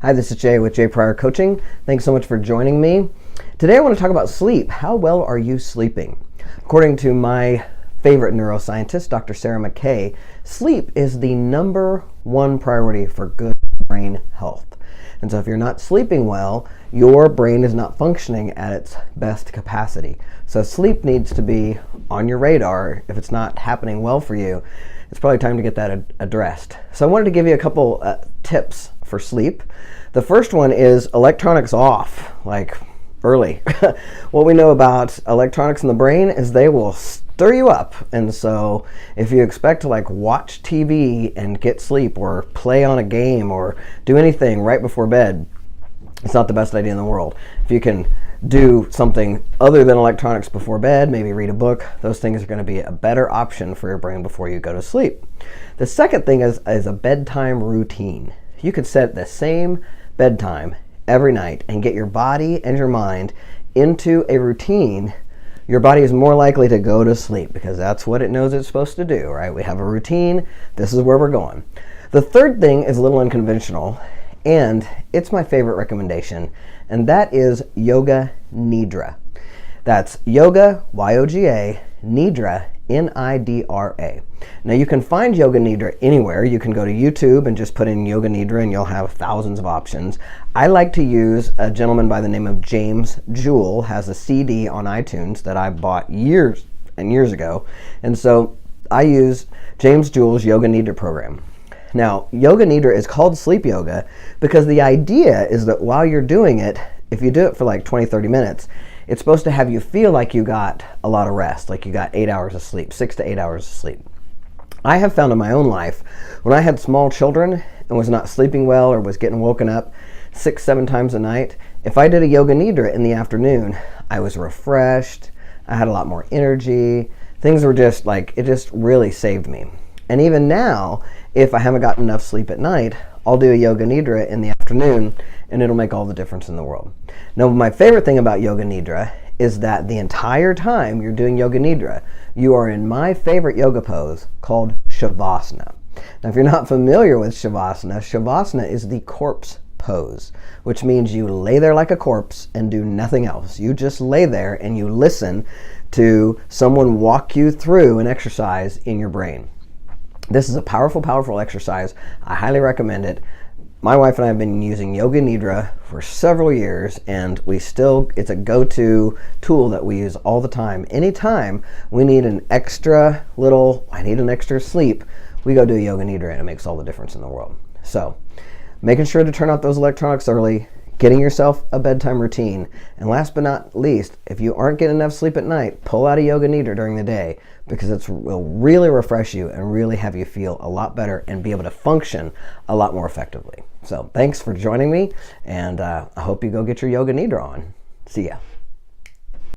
Hi, this is Jay with Jay Pryor Coaching. Thanks so much for joining me. Today I want to talk about sleep. How well are you sleeping? According to my favorite neuroscientist, Dr. Sarah McKay, sleep is the #1 priority for good brain health. And so if you're not sleeping well, your brain is not functioning at its best capacity. So sleep needs to be on your radar. If it's not happening well for you, it's probably time to get that addressed. So I wanted to give you a couple tips for sleep. The first one is electronics off, like early. What we know about electronics in the brain is they will stir you up. And so if you expect to watch TV and get sleep or play on a game or do anything right before bed, it's not the best idea in the world. If you can do something other than electronics before bed, maybe read a book, those things are going to be a better option for your brain before you go to sleep. The second thing is a bedtime routine. You could set the same bedtime every night and get your body and your mind into a routine. Your body is more likely to go to sleep because that's what it knows it's supposed to do, right? We have a routine. This is where we're going. The third thing is a little unconventional, and it's my favorite recommendation, and that is Yoga Nidra. That's Yoga, Y-O-G-A, Nidra, N-I-D-R-A. Now you can find Yoga Nidra anywhere. You can go to YouTube and just put in Yoga Nidra and you'll have thousands of options. I like to use a gentleman by the name of James Jewell, has a CD on iTunes that I bought years and years ago. And so I use James Jewell's Yoga Nidra program. Now, Yoga Nidra is called sleep yoga because the idea is that while you're doing it, if you do it for 20, 30 minutes, it's supposed to have you feel like you got a lot of rest, like you got 8 hours of sleep, 6 to 8 hours of sleep. I have found in my own life, when I had small children and was not sleeping well or was getting woken up 6, 7 times a night, if I did a Yoga Nidra in the afternoon, I was refreshed, I had a lot more energy, things were just it just really saved me. And even now, if I haven't gotten enough sleep at night, I'll do a Yoga Nidra in the afternoon and it'll make all the difference in the world. Now, my favorite thing about Yoga Nidra is that the entire time you're doing Yoga Nidra, you are in my favorite yoga pose called Savasana. Now, if you're not familiar with Savasana, Savasana is the corpse pose, which means you lay there like a corpse and do nothing else. You just lay there and you listen to someone walk you through an exercise in your brain. This is a powerful, powerful exercise. I highly recommend it. My wife and I have been using Yoga Nidra for several years, and it's a go-to tool that we use all the time. Anytime we need an extra sleep, we go do Yoga Nidra, and it makes all the difference in the world. So, making sure to turn off those electronics early, getting yourself a bedtime routine, and last but not least, if you aren't getting enough sleep at night, pull out a Yoga Nidra during the day because it will really refresh you and really have you feel a lot better and be able to function a lot more effectively. So thanks for joining me, and I hope you go get your Yoga Nidra on. See ya.